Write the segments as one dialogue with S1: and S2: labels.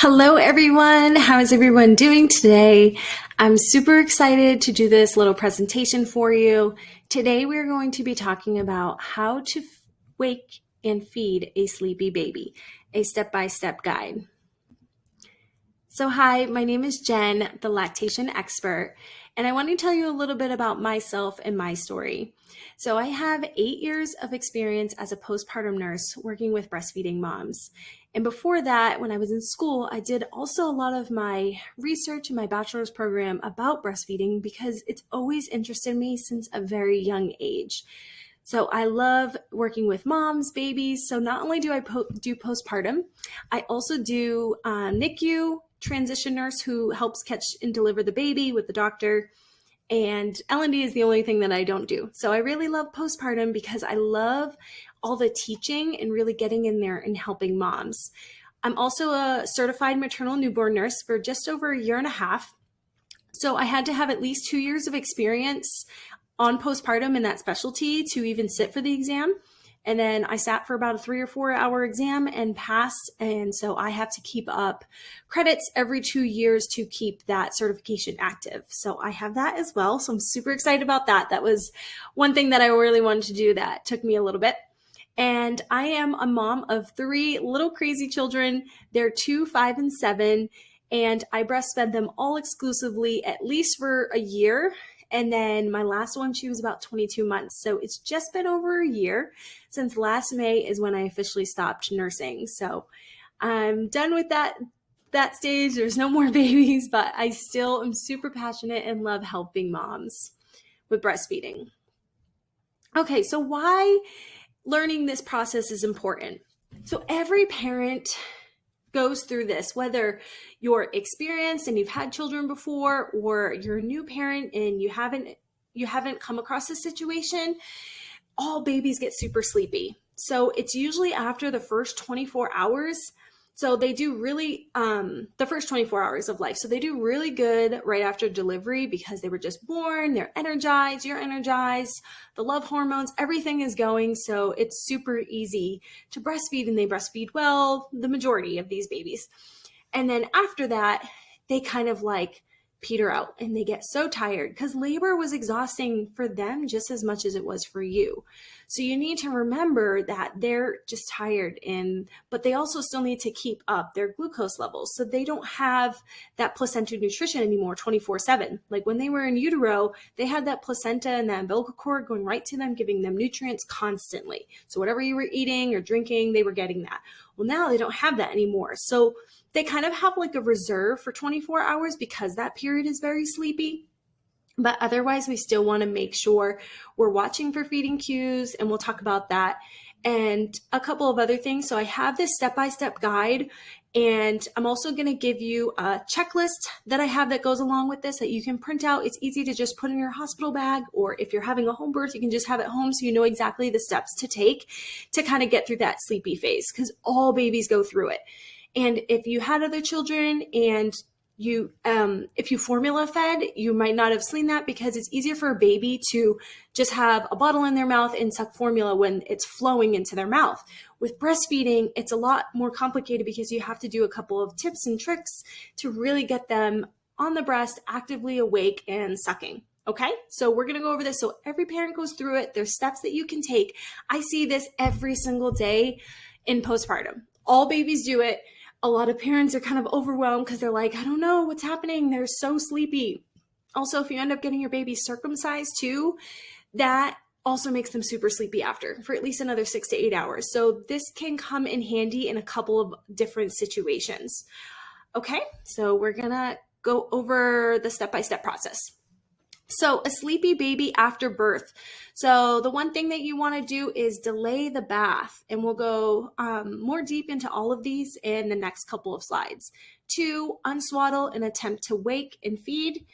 S1: Hello, everyone. How is everyone doing today? I'm super excited to do this little presentation for you. Today, we're going to be talking about how to wake and feed a sleepy baby, a step-by-step guide. So hi, my name is Jen, the lactation expert, and I want to tell you a little bit about myself and my story. So I have 8 years of experience as a postpartum nurse working with breastfeeding moms. And before that, when I was in school, I did also a lot of my research in my bachelor's program about breastfeeding because it's always interested me since a very young age. So I love working with moms, babies. So not only do I do postpartum, I also do NICU, transition nurse who helps catch and deliver the baby with the doctor. And L&D is the only thing that I don't do. So I really love postpartum because I love all the teaching and really getting in there and helping moms. I'm also a certified maternal newborn nurse for just over a year and a half. So I had to have at least 2 years of experience on postpartum in that specialty to even sit for the exam. And then I sat for about a 3 or 4 hour exam and passed. And so I have to keep up credits every 2 years to keep that certification active. So I have that as well. So I'm super excited about that. That was one thing that I really wanted to do that took me a little bit. And I am a mom of 3 little crazy children. They're 2, 5, and 7. And I breastfed them all exclusively at least for a year. And then my last one, she was about 22 months. So it's just been over a year since last May is when I officially stopped nursing. So I'm done with that stage. There's no more babies, but I still am super passionate and love helping moms with breastfeeding. Okay, so why learning this process is important? So every parent goes through this, whether you're experienced and you've had children before, or you're a new parent and you haven't come across this situation. All babies get super sleepy. So it's usually after the first 24 hours. So they do really, the first 24 hours of life. So they do really good right after delivery because they were just born, they're energized, you're energized, the love hormones, everything is going. So it's super easy to breastfeed and they breastfeed well, the majority of these babies. And then after that, they kind of like peter out and they get so tired because labor was exhausting for them just as much as it was for you. So you need to remember that they're just tired but they also still need to keep up their glucose levels. So they don't have that placenta nutrition anymore 24/7. Like when they were in utero, they had that placenta and that umbilical cord going right to them, giving them nutrients constantly. So whatever you were eating or drinking, they were getting that. Well, now they don't have that anymore. So they kind of have like a reserve for 24 hours because that period is very sleepy. But otherwise, we still want to make sure we're watching for feeding cues, and we'll talk about that and a couple of other things. So I have this step-by-step guide, and I'm also going to give you a checklist that I have that goes along with this that you can print out. It's easy to just put in your hospital bag, or if you're having a home birth, you can just have it home so you know exactly the steps to take to kind of get through that sleepy phase because all babies go through it. And if you had other children and if you formula fed, you might not have seen that because it's easier for a baby to just have a bottle in their mouth and suck formula when it's flowing into their mouth. With breastfeeding, it's a lot more complicated because you have to do a couple of tips and tricks to really get them on the breast, actively awake and sucking. Okay, so we're going to go over this. So every parent goes through it. There's steps that you can take. I see this every single day in postpartum. All babies do it. A lot of parents are kind of overwhelmed because they're like, I don't know what's happening. They're so sleepy. Also, if you end up getting your baby circumcised too, that also makes them super sleepy after for at least another 6 to 8 hours. So this can come in handy in a couple of different situations. Okay, so we're gonna go over the step-by-step process. So a sleepy baby after birth. So the one thing that you want to do is delay the bath, and we'll go more deep into all of these in the next couple of slides. 2, unswaddle and attempt to wake and feed.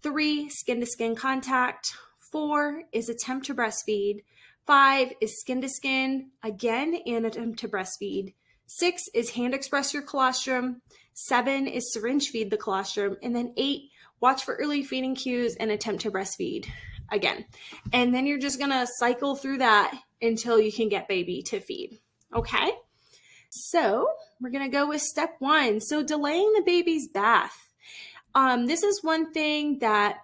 S1: 3, skin to skin contact. 4 is attempt to breastfeed. 5 is skin to skin again and attempt to breastfeed. 6 is hand express your colostrum. 7 is syringe feed the colostrum. And then 8, watch for early feeding cues and attempt to breastfeed again. And then you're just going to cycle through that until you can get baby to feed. Okay? So we're going to go with step 1. So delaying the baby's bath. This is one thing that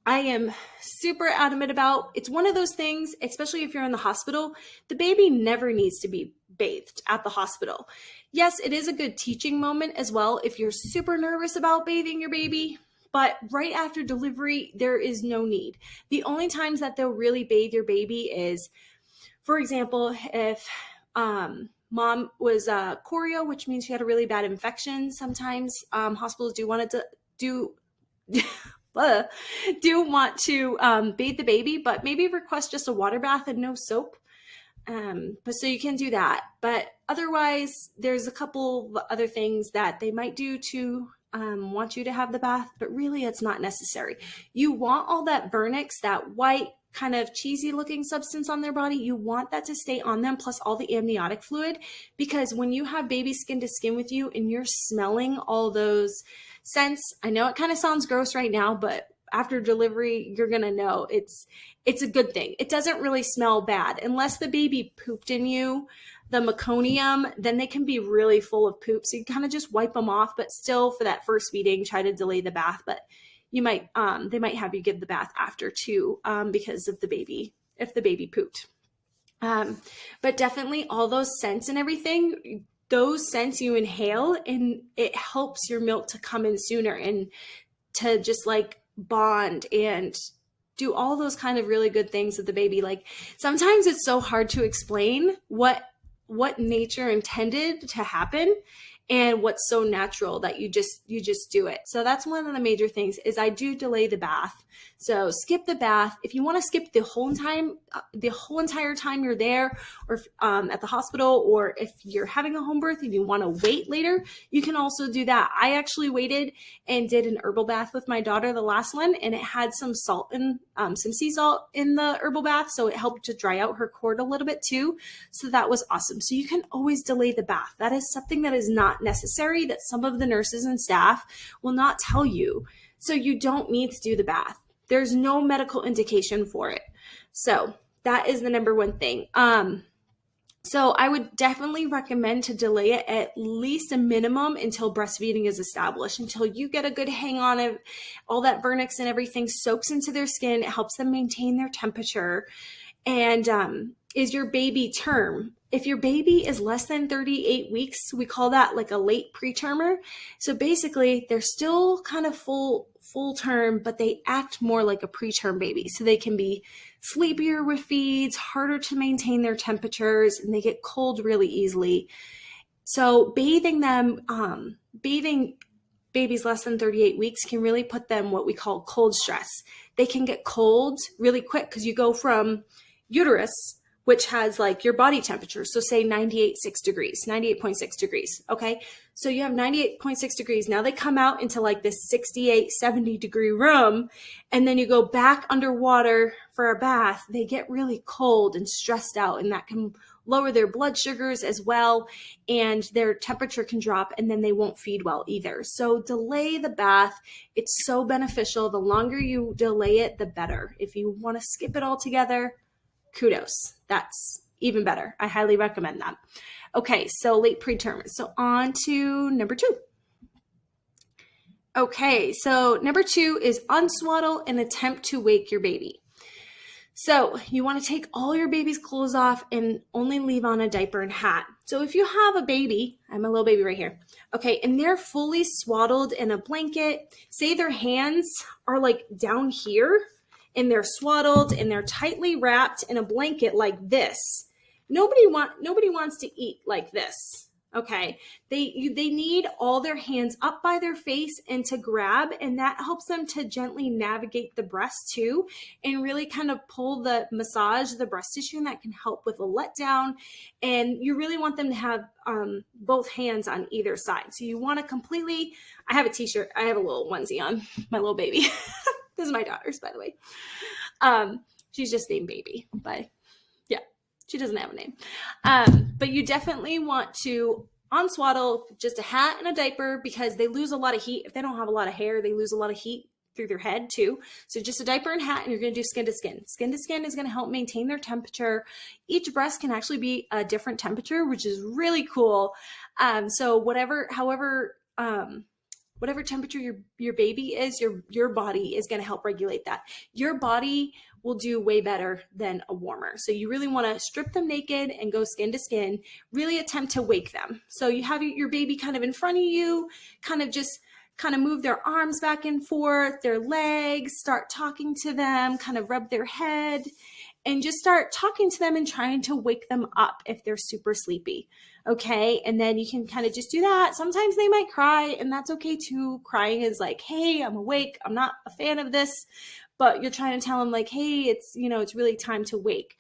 S1: I am super adamant about. It's one of those things, especially if you're in the hospital, the baby never needs to be bathed at the hospital. Yes, it is a good teaching moment as well if you're super nervous about bathing your baby, but right after delivery, there is no need. The only times that they'll really bathe your baby is, for example, if mom was choreo, which means she had a really bad infection. Sometimes hospitals do want to do want to bathe the baby, but maybe request just a water bath and no soap. But so you can do that. But otherwise, there's a couple of other things that they might do to want you to have the bath, but really it's not necessary. You want all that vernix, that white kind of cheesy looking substance on their body. You want that to stay on them, plus all the amniotic fluid, because when you have baby skin to skin with you and you're smelling all those scents, I know it kind of sounds gross right now, but after delivery, you're going to know it's a good thing. It doesn't really smell bad unless the baby pooped in you, the meconium, then they can be really full of poop. So you kind of just wipe them off, but still for that first feeding, try to delay the bath. But you might, they might have you give the bath after too, because of the baby, if the baby pooped. But definitely all those scents and everything, those scents you inhale, and it helps your milk to come in sooner and to just like bond and do all those kind of really good things with the baby. Like sometimes it's so hard to explain what nature intended to happen and what's so natural that you just do it. So that's one of the major things is I do delay the bath. So skip the bath. If you want to skip the whole entire time you're there, or at the hospital, or if you're having a home birth and you want to wait later, you can also do that. I actually waited and did an herbal bath with my daughter, the last one, and it had some salt and some sea salt in the herbal bath, so it helped to dry out her cord a little bit too. So that was awesome. So you can always delay the bath. That is something that is not necessary, that some of the nurses and staff will not tell you. So you don't need to do the bath. There's no medical indication for it. So that is the number one thing. So I would definitely recommend to delay it at least a minimum until breastfeeding is established, until you get a good hang on it. All that vernix and everything soaks into their skin. It helps them maintain their temperature. And is your baby term? If your baby is less than 38 weeks, we call that like a late pretermer. So basically they're still kind of full term, but they act more like a preterm baby. So they can be sleepier with feeds, harder to maintain their temperatures, and they get cold really easily. So bathing babies less than 38 weeks can really put them what we call cold stress. They can get cold really quick because you go from uterus, which has like your body temperature. So say 98.6 degrees. Okay. So you have 98.6 degrees. Now they come out into like this 68, 70 degree room. And then you go back underwater for a bath. They get really cold and stressed out, and that can lower their blood sugars as well. And their temperature can drop, and then they won't feed well either. So delay the bath. It's so beneficial. The longer you delay it, the better. If you want to skip it altogether, kudos. That's even better. I highly recommend that. Okay, so late preterm. So on to number 2. Okay, so number 2 is unswaddle and attempt to wake your baby. So you want to take all your baby's clothes off and only leave on a diaper and hat. So if you have a baby, I'm a little baby right here, okay, and they're fully swaddled in a blanket, say their hands are like down here, and they're swaddled and they're tightly wrapped in a blanket like this. Nobody wants to eat like this, okay? They need all their hands up by their face and to grab, and that helps them to gently navigate the breast too, and really kind of massage the breast tissue, and that can help with a letdown. And you really want them to have both hands on either side. So you want to completely, I have a t-shirt, I have a little onesie on, my little baby. This is my daughter's, by the way. She's just named Baby, but yeah, she doesn't have a name. But you definitely want to unswaddle just a hat and a diaper, because they lose a lot of heat. If they don't have a lot of hair, they lose a lot of heat through their head too. So just a diaper and hat, and you're going to do skin to skin. Skin to skin is going to help maintain their temperature. Each breast can actually be a different temperature, which is really cool. So whatever temperature your baby is, your body is going to help regulate that. Your body will do way better than a warmer. So you really want to strip them naked and go skin to skin, really attempt to wake them. So you have your baby kind of in front of you, kind of move their arms back and forth, their legs, start talking to them, kind of rub their head, and just start talking to them and trying to wake them up if they're super sleepy. Okay. And then you can kind of just do that. Sometimes they might cry, and that's okay too. Crying is like, hey, I'm awake. I'm not a fan of this, but you're trying to tell them like, hey, it's really time to wake.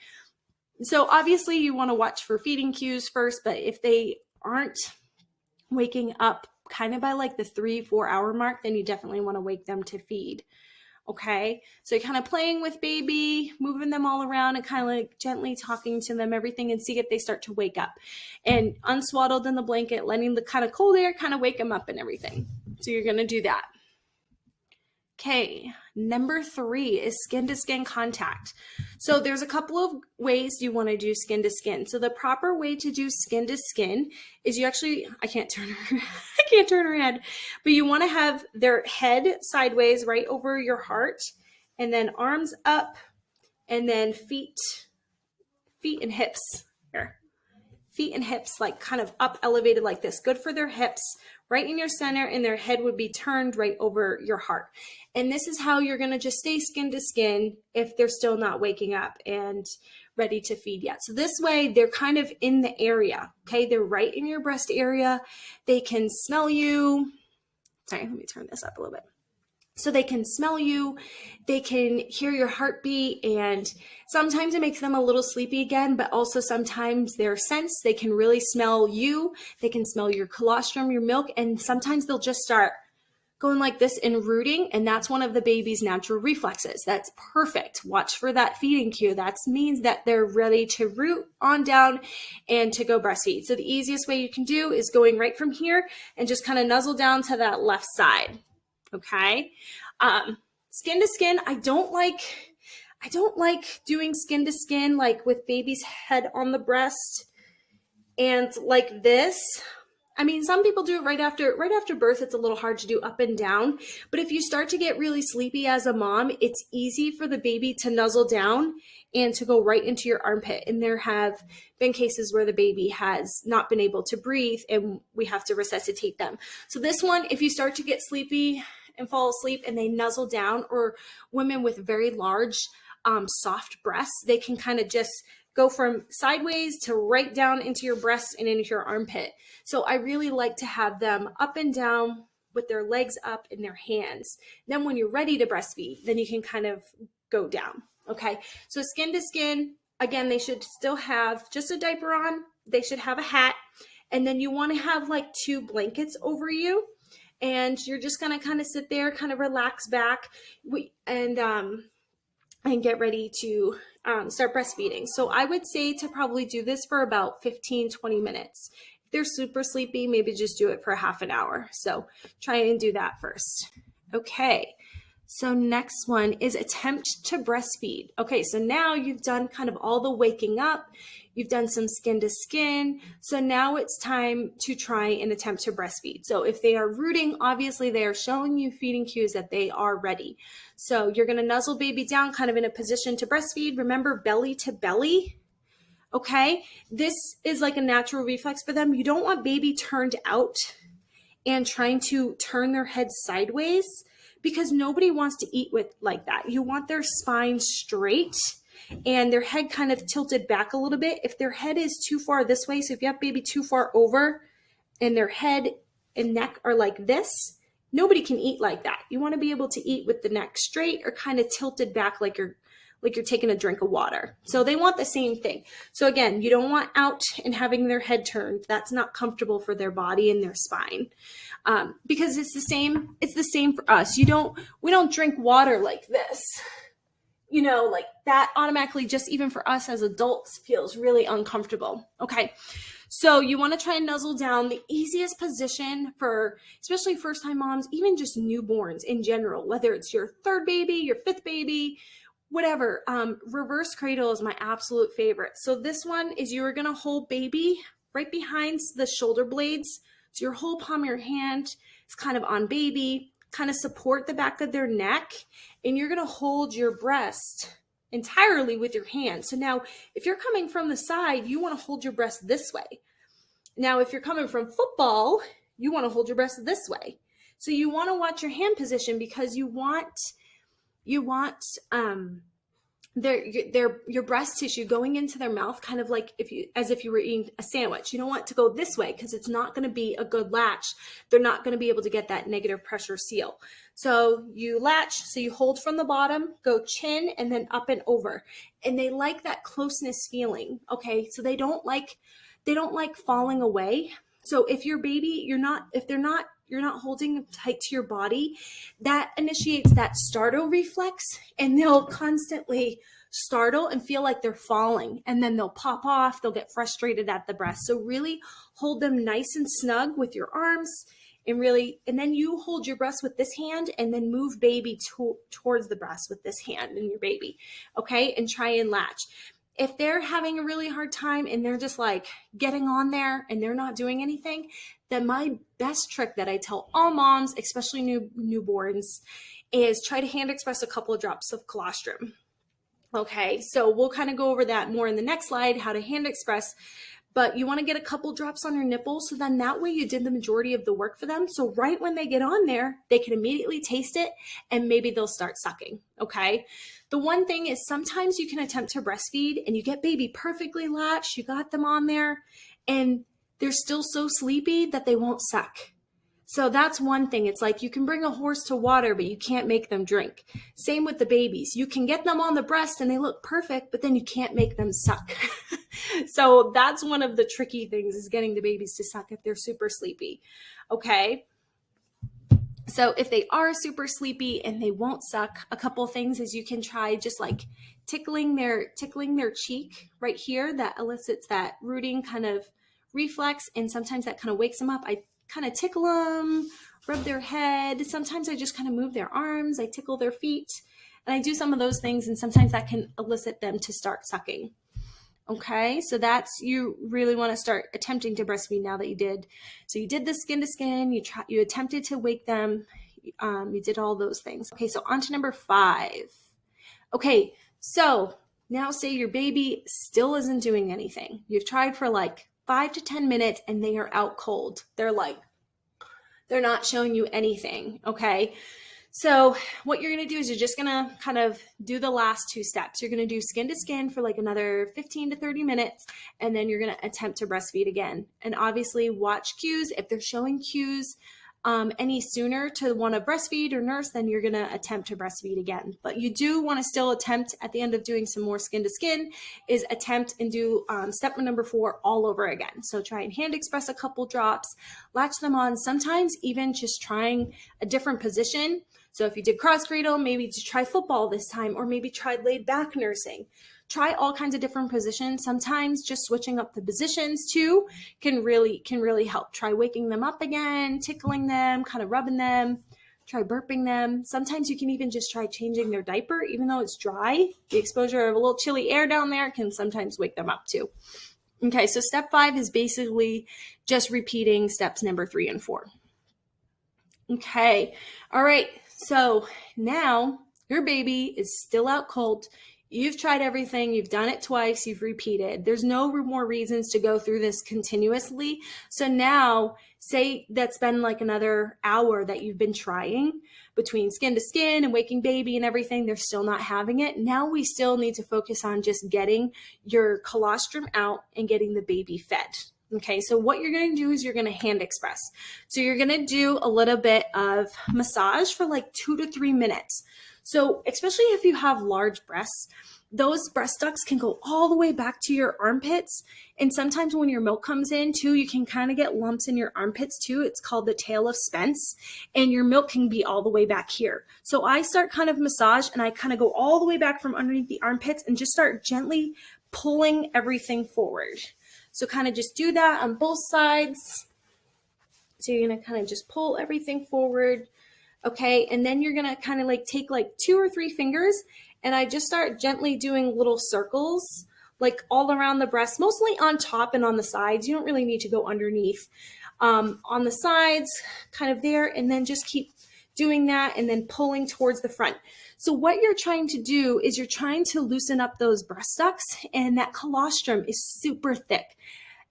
S1: So obviously you want to watch for feeding cues first, but if they aren't waking up kind of by like the 3-4 hour mark, then you definitely want to wake them to feed. Okay, so you're kind of playing with baby, moving them all around and kind of like gently talking to them, everything, and see if they start to wake up. And unswaddled in the blanket, letting the kind of cold air kind of wake them up and everything. So you're going to do that. Okay, number 3 is skin to skin contact. So there's a couple of ways you want to do skin to skin. So the proper way to do skin to skin is you actually, I can't turn her head, but you want to have their head sideways right over your heart, and then arms up, and then feet and hips here. Feet and hips like kind of up, elevated like this. Good for their hips, right in your center, and their head would be turned right over your heart. And this is how you're going to just stay skin to skin if they're still not waking up and ready to feed yet. So this way they're kind of in the area, okay? They're right in your breast area. They can smell you. Sorry, let me turn this up a little bit. So they can smell you, they can hear your heartbeat, and sometimes it makes them a little sleepy again, but also sometimes their sense, they can really smell you, they can smell your colostrum, your milk, and sometimes they'll just start going like this and rooting, and that's one of the baby's natural reflexes. That's perfect. Watch for that feeding cue. That means that they're ready to root on down and to go breastfeed. So the easiest way you can do is going right from here and just kind of nuzzle down to that left side. Okay. Skin to skin. I don't like doing skin to skin, like with baby's head on the breast and like this. I mean, some people do it right after birth. It's a little hard to do up and down, but if you start to get really sleepy as a mom, it's easy for the baby to nuzzle down and to go right into your armpit. And there have been cases where the baby has not been able to breathe and we have to resuscitate them. So this one, if you start to get sleepy and fall asleep and they nuzzle down, or women with very large, soft breasts, they can kind of just go from sideways to right down into your breast and into your armpit. So I really like to have them up and down with their legs up in their hands. Then when you're ready to breastfeed, then you can kind of go down. Okay. So skin to skin, again, they should still have just a diaper on. They should have a hat. And then you want to have like 2 blankets over you. And you're just going to kind of sit there, kind of relax back and get ready to start breastfeeding. So I would say to probably do this for about 15-20 minutes. If they're super sleepy, maybe just do it for half an hour. So try and do that first. Okay. So next one is attempt to breastfeed. Okay, so now you've done kind of all the waking up. You've done some skin to skin. So now it's time to try and attempt to breastfeed. So if they are rooting, obviously they are showing you feeding cues that they are ready. So you're going to nuzzle baby down kind of in a position to breastfeed. Remember, belly to belly. Okay, this is like a natural reflex for them. You don't want baby turned out and trying to turn their head sideways, because nobody wants to eat with like that. You want their spine straight and their head kind of tilted back a little bit. If their head is too far this way, so if you have baby too far over and their head and neck are like this, nobody can eat like that. You want to be able to eat with the neck straight or kind of tilted back like you're taking a drink of water. So they want the same thing. So again, you don't want out and having their head turned. That's not comfortable for their body and their spine. Because it's the same for us. We don't drink water like this, like that automatically, just even for us as adults, feels really uncomfortable. Okay. So you want to try and nuzzle down. The easiest position for especially first-time moms, even just newborns in general, whether it's your third baby, your fifth baby, whatever. Reverse cradle is my absolute favorite. So this one is you're going to hold baby right behind the shoulder blades. So your whole palm of your hand is kind of on baby, kind of support the back of their neck, and you're going to hold your breast entirely with your hand. So now if you're coming from the side, you want to hold your breast this way. Now, if you're coming from football, you want to hold your breast this way. So you want to watch your hand position because you want your breast tissue going into their mouth, kind of like as if you were eating a sandwich. You don't want it to go this way because it's not going to be a good latch. They're not going to be able to get that negative pressure seal. So you latch, so you hold from the bottom, go chin and then up and over. And they like that closeness feeling. Okay. So they don't like falling away. So if your baby, you're not holding them tight to your body, that initiates that startle reflex, and they'll constantly startle and feel like they're falling, and then they'll pop off. They'll get frustrated at the breast. So really hold them nice and snug with your arms, and then you hold your breast with this hand and then move baby towards the breast with this hand and your baby. Okay. And try and latch. If they're having a really hard time and they're just like getting on there and they're not doing anything, then my best trick that I tell all moms, especially newborns, is try to hand express a couple of drops of colostrum. Okay, so we'll kind of go over that more in the next slide, how to hand express, but you want to get a couple drops on your nipples, so then that way you did the majority of the work for them. So right when they get on there, they can immediately taste it and maybe they'll start sucking. Okay. The one thing is sometimes you can attempt to breastfeed and you get baby perfectly latched, you got them on there, and they're still so sleepy that they won't suck. So that's one thing. It's like you can bring a horse to water, but you can't make them drink. Same with the babies. You can get them on the breast and they look perfect, but then you can't make them suck. So that's one of the tricky things, is getting the babies to suck if they're super sleepy. Okay. So if they are super sleepy and they won't suck, a couple things is you can try just like tickling their cheek right here. That elicits that rooting kind of reflex, and sometimes that kind of wakes them up. I kind of tickle them, rub their head. Sometimes I just kind of move their arms. I tickle their feet, and I do some of those things, and sometimes that can elicit them to start sucking. Okay, so you really want to start attempting to breastfeed now that you did. So you did the skin to skin, you attempted to wake them, you did all those things. Okay, so on to number 5. Okay, so now say your baby still isn't doing anything. You've tried for like 5 to 10 minutes and they are out cold. They're not showing you anything. Okay. So what you're going to do is you're just going to kind of do the last 2 steps. You're going to do skin to skin for like another 15 to 30 minutes, and then you're going to attempt to breastfeed again. And obviously watch cues. If they're showing cues any sooner to want to breastfeed or nurse, then you're going to attempt to breastfeed again. But you do want to still attempt at the end of doing some more skin to skin is attempt and do step number 4 all over again. So try and hand express a couple drops, latch them on, sometimes even just trying a different position. So if you did cross cradle, maybe just try football this time, or maybe try laid back nursing. Try all kinds of different positions. Sometimes just switching up the positions too can really help. Try waking them up again, tickling them, kind of rubbing them, try burping them. Sometimes you can even just try changing their diaper, even though it's dry. The exposure of a little chilly air down there can sometimes wake them up too. Okay, so step 5 is basically just repeating steps number 3 and 4. Okay, all right, so now your baby is still out cold. You've tried everything. You've done it twice. You've repeated. There's no more reasons to go through this continuously. So now, say that's been like another hour that you've been trying between skin to skin and waking baby and everything. They're still not having it. Now we still need to focus on just getting your colostrum out and getting the baby fed. Okay, so what you're going to do is you're going to hand express. So you're going to do a little bit of massage for like 2 to 3 minutes. So especially if you have large breasts, those breast ducts can go all the way back to your armpits. And sometimes when your milk comes in too, you can kind of get lumps in your armpits too. It's called the tail of Spence, and your milk can be all the way back here. So I start kind of massage and I kind of go all the way back from underneath the armpits and just start gently pulling everything forward. So kind of just do that on both sides. So you're going to kind of just pull everything forward. Okay. And then you're going to kind of like take like 2 or 3 fingers, and I just start gently doing little circles, like all around the breast, mostly on top and on the sides. You don't really need to go underneath. On the sides, kind of there, and then just keep doing that and then pulling towards the front. So what you're trying to do is you're trying to loosen up those breast ducts, and that colostrum is super thick.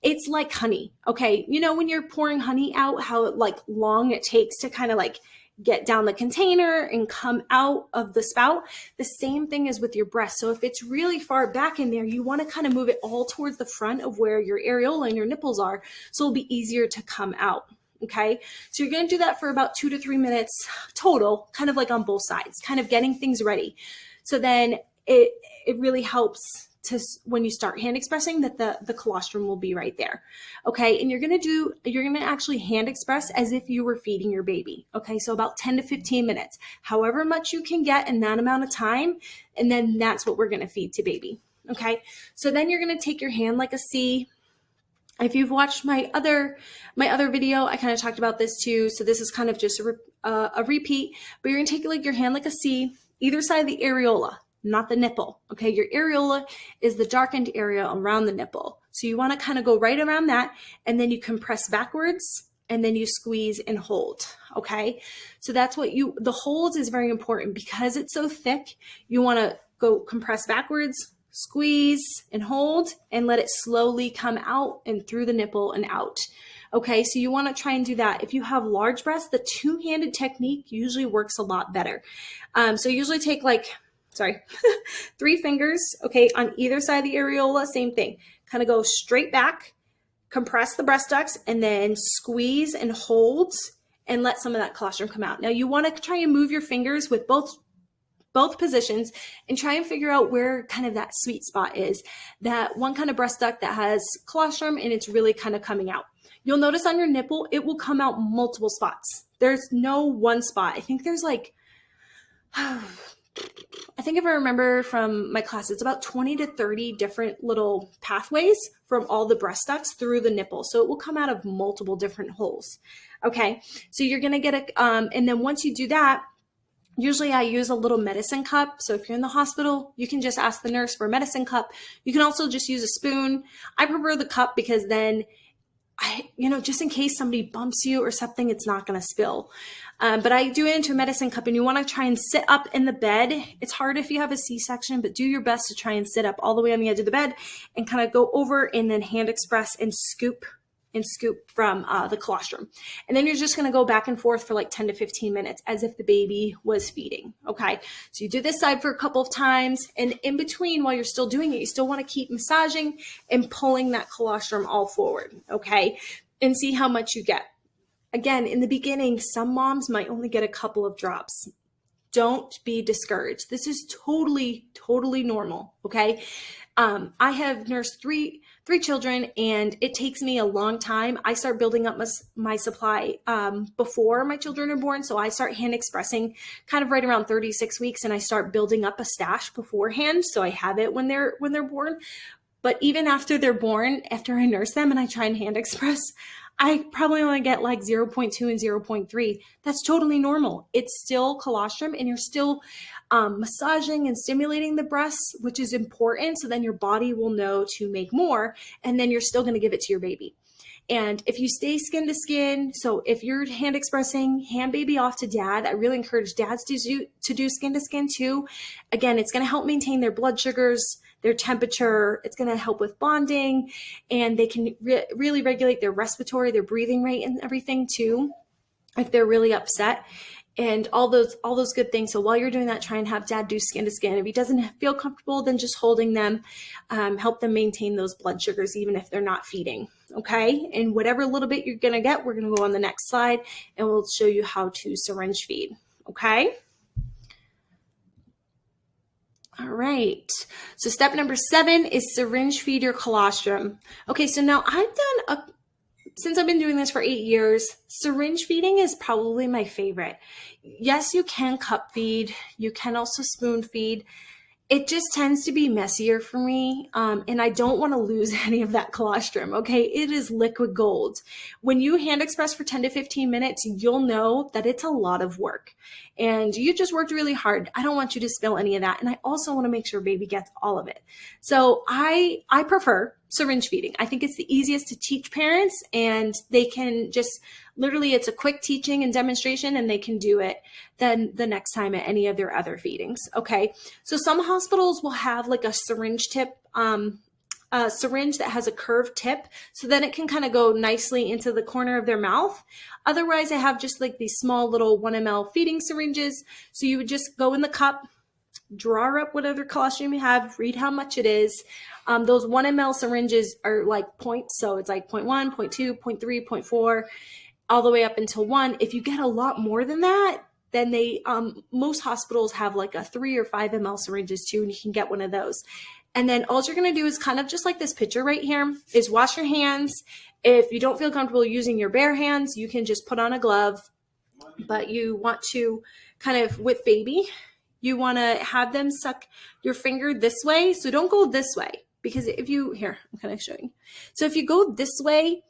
S1: It's like honey. Okay. You know, when you're pouring honey out, how like long it takes to kind of like get down the container and come out of the spout. The same thing is with your breast. So if it's really far back in there, you want to kind of move it all towards the front of where your areola and your nipples are, so it'll be easier to come out. Okay. So you're going to do that for about 2 to 3 minutes total, kind of like on both sides, kind of getting things ready. So then it really helps to, when you start hand expressing, that the colostrum will be right there. Okay. And you're going to actually hand express as if you were feeding your baby. Okay. So about 10 to 15 minutes, however much you can get in that amount of time. And then that's what we're going to feed to baby. Okay. So then you're going to take your hand like a C. If you've watched my other video, I kind of talked about this too. So this is kind of just a repeat, but you're going to take like your hand like a C, either side of the areola, not the nipple. Okay. Your areola is the darkened area around the nipple. So you want to kind of go right around that, and then you compress backwards, and then you squeeze and hold. Okay. So that's what the hold is very important because it's so thick. You want to go compress backwards, squeeze and hold, and let it slowly come out and through the nipple and out. Okay, so you want to try and do that. If you have large breasts, the two-handed technique usually works a lot better. So usually take 3 fingers, okay, on either side of the areola, same thing. Kind of go straight back, compress the breast ducts, and then squeeze and hold and let some of that colostrum come out. Now you want to try and move your fingers with both positions and try and figure out where kind of that sweet spot is. That one kind of breast duct that has colostrum and it's really kind of coming out. You'll notice on your nipple, it will come out multiple spots. There's no one spot. I think there's like, I think if I remember from my class, it's about 20 to 30 different little pathways from all the breast ducts through the nipple. So it will come out of multiple different holes. Okay. So you're going to get and then once you do that, usually I use a little medicine cup. So if you're in the hospital, you can just ask the nurse for a medicine cup. You can also just use a spoon. I prefer the cup because then just in case somebody bumps you or something, it's not going to spill. But I do it into a medicine cup, and you want to try and sit up in the bed. It's hard if you have a C-section, but do your best to try and sit up all the way on the edge of the bed and kind of go over and then hand express and scoop from the colostrum. And then you're just going to go back and forth for like 10 to 15 minutes as if the baby was feeding. Okay. So you do this side for a couple of times, and in between, while you're still doing it, you still want to keep massaging and pulling that colostrum all forward. Okay. And see how much you get. Again, in the beginning, some moms might only get a couple of drops. Don't be discouraged. This is totally, totally normal. Okay. I have nursed three children, and it takes me a long time. I start building up my supply before my children are born. So I start hand expressing kind of right around 36 weeks, and I start building up a stash beforehand. So I have it when they're born. But even after they're born, after I nurse them and I try and hand express, I probably only get like 0.2 and 0.3. That's totally normal. It's still colostrum, and you're still massaging and stimulating the breasts, which is important. So then your body will know to make more, and then you're still going to give it to your baby. And if you stay skin to skin, so if you're hand expressing, hand baby off to dad. I really encourage dads to do skin to skin too. Again, it's going to help maintain their blood sugars, their temperature. It's going to help with bonding, and they can really regulate their respiratory, their breathing rate and everything too, if they're really upset. And all those good things. So while you're doing that, try and have dad do skin to skin. If he doesn't feel comfortable, then just holding them, help them maintain those blood sugars, even if they're not feeding. Okay. And whatever little bit you're going to get, we're going to go on the next slide, and we'll show you how to syringe feed. Okay. All right. So step number 7 is syringe feed your colostrum. Okay. So now since I've been doing this for 8 years, syringe feeding is probably my favorite. Yes, you can cup feed. You can also spoon feed. It just tends to be messier for me, and I don't want to lose any of that colostrum, okay? It is liquid gold. When you hand express for 10 to 15 minutes, you'll know that it's a lot of work, and you just worked really hard. I don't want you to spill any of that, and I also want to make sure baby gets all of it. So I prefer syringe feeding. I think it's the easiest to teach parents, and they can just literally, it's a quick teaching and demonstration, and they can do it then the next time at any of their other feedings. Okay. So some hospitals will have like a syringe tip, a syringe that has a curved tip, so then it can kind of go nicely into the corner of their mouth. Otherwise, I have just like these small little 1 ml feeding syringes. So you would just go in the cup, draw up whatever colostrum you have, read how much it is. Those 1 ml syringes are like points. So it's like 0.1, 0.2, 0.3, 0.4, all the way up until 1. If you get a lot more than that, then they, most hospitals have like a 3 or 5 ml syringes too, and you can get one of those. And then all you're going to do is kind of just like this picture right here is wash your hands. If you don't feel comfortable using your bare hands, you can just put on a glove, but you want to kind of, with baby, you want to have them suck your finger this way. So don't go this way, because if you, here, I'm kind of showing. So if you go this way,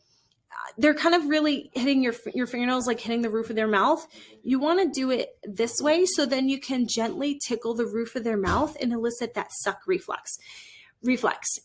S1: they're kind of really hitting your fingernails, like hitting the roof of their mouth. You want to do it this way, so then you can gently tickle the roof of their mouth and elicit that suck reflex.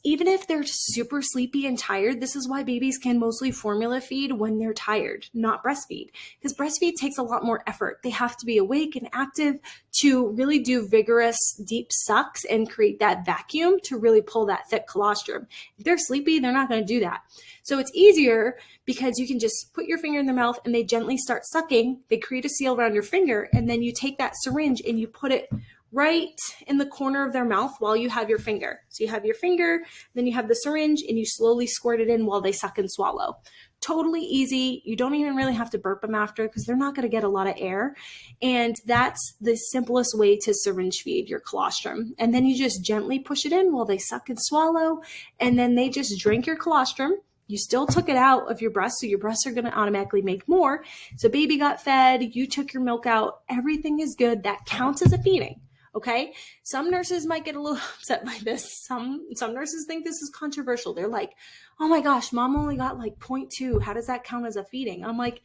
S1: Even if they're super sleepy and tired, this is why babies can mostly formula feed when they're tired, not breastfeed, because breastfeed takes a lot more effort. They have to be awake and active to really do vigorous, deep sucks and create that vacuum to really pull that thick colostrum. If they're sleepy, they're not going to do that. So it's easier because you can just put your finger in their mouth and they gently start sucking. They create a seal around your finger, and then you take that syringe and you put it right in the corner of their mouth while you have your finger. So you have your finger, then you have the syringe, and you slowly squirt it in while they suck and swallow. Totally easy. You don't even really have to burp them after, because they're not going to get a lot of air. And that's the simplest way to syringe feed your colostrum. And then you just gently push it in while they suck and swallow, and then they just drink your colostrum. You still took it out of your breast, so your breasts are going to automatically make more. So baby got fed, you took your milk out, everything is good. That counts as a feeding. Okay. Some nurses might get a little upset by this. Some nurses think this is controversial. They're like, oh my gosh, mom only got like 0.2. How does that count as a feeding? I'm like,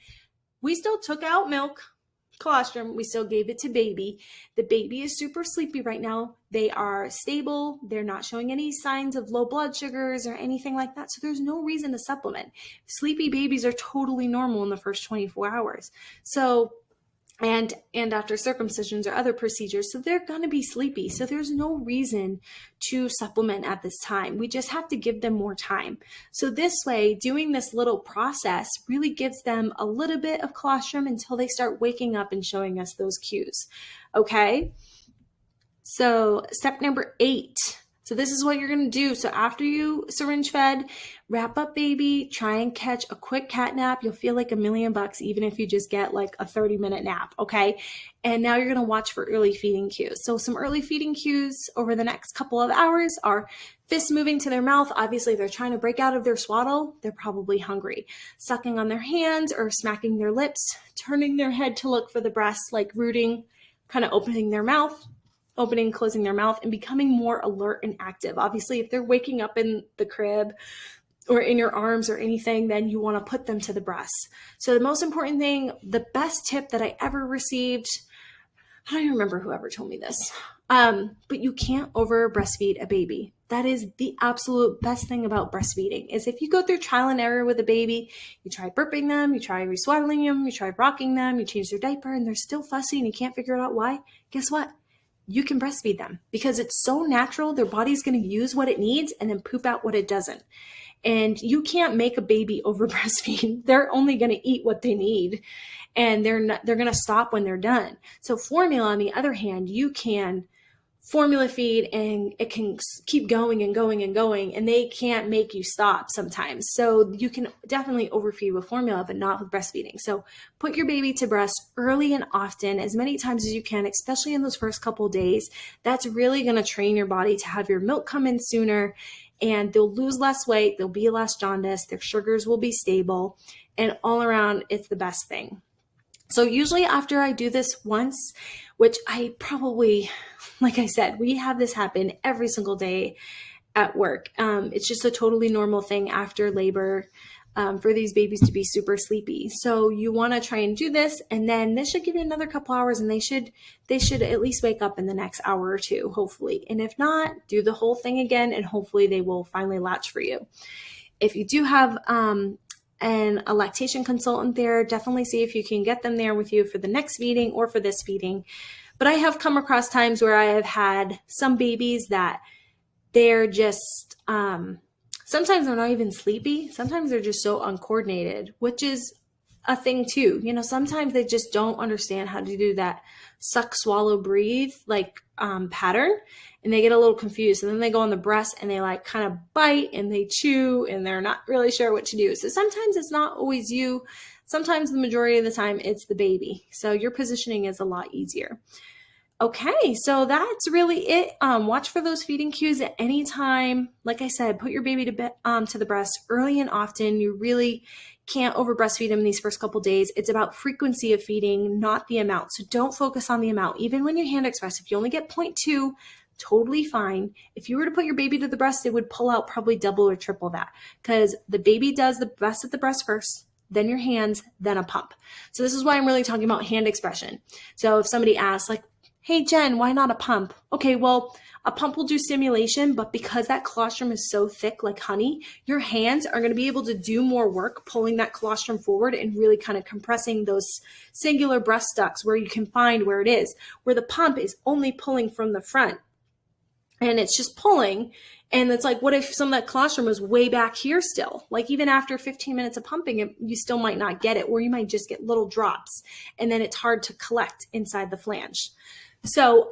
S1: we still took out milk, colostrum. We still gave it to baby. The baby is super sleepy right now. They are stable. They're not showing any signs of low blood sugars or anything like that. So there's no reason to supplement. Sleepy babies are totally normal in the first 24 hours. So and after circumcisions or other procedures, so they're going to be sleepy. So there's no reason to supplement at this time. We just have to give them more time. So this way, doing this little process really gives them a little bit of colostrum until they start waking up and showing us those cues. Okay. So step number 8. So this is what you're going to do. So after you syringe fed, wrap up baby, try and catch a quick cat nap. You'll feel like $1,000,000 even if you just get like a 30-minute nap. Okay. And now you're going to watch for early feeding cues. So some early feeding cues over the next couple of hours are fists moving to their mouth. Obviously they're trying to break out of their swaddle. They're probably hungry. Sucking on their hands or smacking their lips, turning their head to look for the breast, like rooting, kind of opening their mouth, opening, closing their mouth, and becoming more alert and active. Obviously, if they're waking up in the crib or in your arms or anything, then you want to put them to the breast. So the most important thing, the best tip that I ever received, I don't even remember whoever told me this, but you can't over breastfeed a baby. That is the absolute best thing about breastfeeding, is if you go through trial and error with a baby, you try burping them, you try reswaddling them, you try rocking them, you change their diaper, and they're still fussy and you can't figure out why, guess what? You can breastfeed them because it's so natural. Their body's going to use what it needs and then poop out what it doesn't. And you can't make a baby over breastfeed. They're only going to eat what they need, and they're going to stop when they're done. So formula, on the other hand, you can formula feed and it can keep going and going and going, and they can't make you stop sometimes. So you can definitely overfeed with formula, but not with breastfeeding. So put your baby to breast early and often, as many times as you can, especially in those first couple days. That's really going to train your body to have your milk come in sooner, and they'll lose less weight. They'll be less jaundiced. Their sugars will be stable, and all around, it's the best thing. So usually after I do this once, which I probably, like I said, we have this happen every single day at work. It's just a totally normal thing after labor for these babies to be super sleepy. So you want to try and do this, and then this should give you another couple hours, and they should at least wake up in the next hour or two, hopefully. And if not, do the whole thing again, and hopefully they will finally latch for you. If you do have a lactation consultant there, definitely see if you can get them there with you for the next feeding or for this feeding. But I have come across times where I have had some babies that they're just, sometimes they're not even sleepy. Sometimes they're just so uncoordinated, which is a thing too. Sometimes they just don't understand how to do that suck, swallow, breathe, pattern. And they get a little confused. And then they go on the breast and they kind of bite and they chew and they're not really sure what to do. So sometimes it's not always you. Sometimes the majority of the time it's the baby. So your positioning is a lot easier. Okay, so that's really it. Watch for those feeding cues at any time. Like I said, put your baby to the breast early and often. You really can't over breastfeed them in these first couple days. It's about frequency of feeding, not the amount. So don't focus on the amount. Even when you hand express, if you only get 0.2, totally fine. If you were to put your baby to the breast, it would pull out probably double or triple that, because the baby does the best at the breast first, then your hands, then a pump. So this is why I'm really talking about hand expression. So if somebody asks, hey, Jen, why not a pump? Okay, well, a pump will do stimulation, but because that colostrum is so thick like honey, your hands are going to be able to do more work pulling that colostrum forward and really kind of compressing those singular breast ducts where you can find where it is, where the pump is only pulling from the front. And it's just pulling. And it's what if some of that colostrum was way back here still? Even after 15 minutes of pumping, you still might not get it, or you might just get little drops. And then it's hard to collect inside the flange. So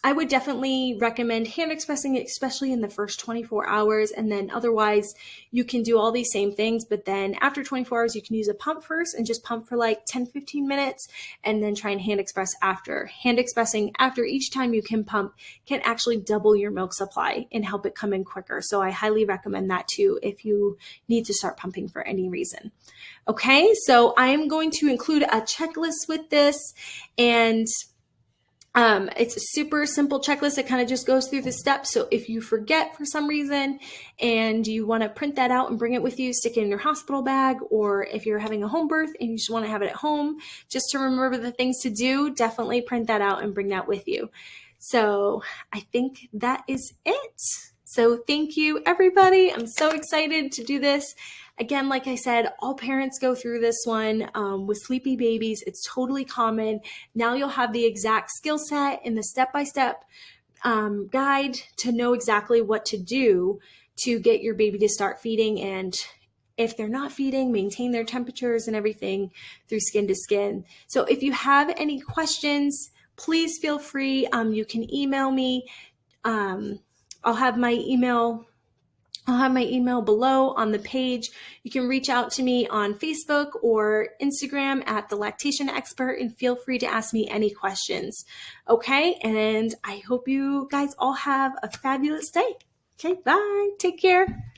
S1: I would definitely recommend hand expressing it, especially in the first 24 hours. And then otherwise, you can do all these same things. But then after 24 hours, you can use a pump first and just pump for 10, 15 minutes and then try and hand express after. Hand expressing after each time you can pump can actually double your milk supply and help it come in quicker. So I highly recommend that too if you need to start pumping for any reason. Okay, so I'm going to include a checklist with this, and it's a super simple checklist. It kind of just goes through the steps. So if you forget for some reason and you want to print that out and bring it with you, stick it in your hospital bag, or if you're having a home birth and you just want to have it at home just to remember the things to do, definitely print that out and bring that with you. So I think that is it. So thank you, everybody. I'm so excited to do this. Again, like I said, all parents go through this one with sleepy babies. It's totally common. Now you'll have the exact skill set and the step-by-step guide to know exactly what to do to get your baby to start feeding. And if they're not feeding, maintain their temperatures and everything through skin to skin. So if you have any questions, please feel free. You can email me. I'll have my email below on the page. You can reach out to me on Facebook or Instagram at The Lactation Expert, and feel free to ask me any questions. Okay, and I hope you guys all have a fabulous day. Okay, bye. Take care.